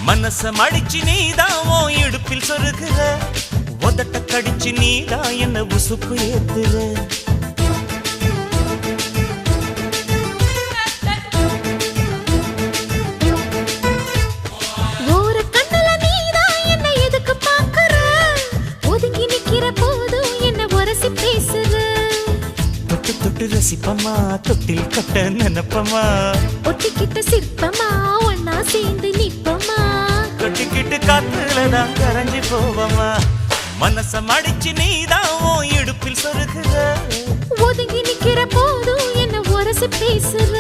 மனச மடிச்சு நீதான் உன் இடுப்பில் சொருகுற, உதட்ட கடிச்சு நீதான் என்ன உசுப்பு ஏத்துற. ஒரு கண்ணுல நீதான் என்ன எதுக்கு பாக்குற, ஒதுங்கி நிக்கிற போதும் என்ன உரசி பேசுற. தொட்டு தொட்டு ரசிப்பமா, தொட்டில் கட்ட நினைப்பமா, ஒட்டிக்கிட்ட சிற்பமா ஒன்னா சேர்ந்து நிப்பமா, தொட்டிக்கிட்டு காத்துலதான் கரைஞ்சு போவமா. மனச மடிச்சு நீதான் உன் இடுப்பில் சொருகுற, ஒதுங்கி நிக்கிற போதும் என்ன உரசி பேசுற.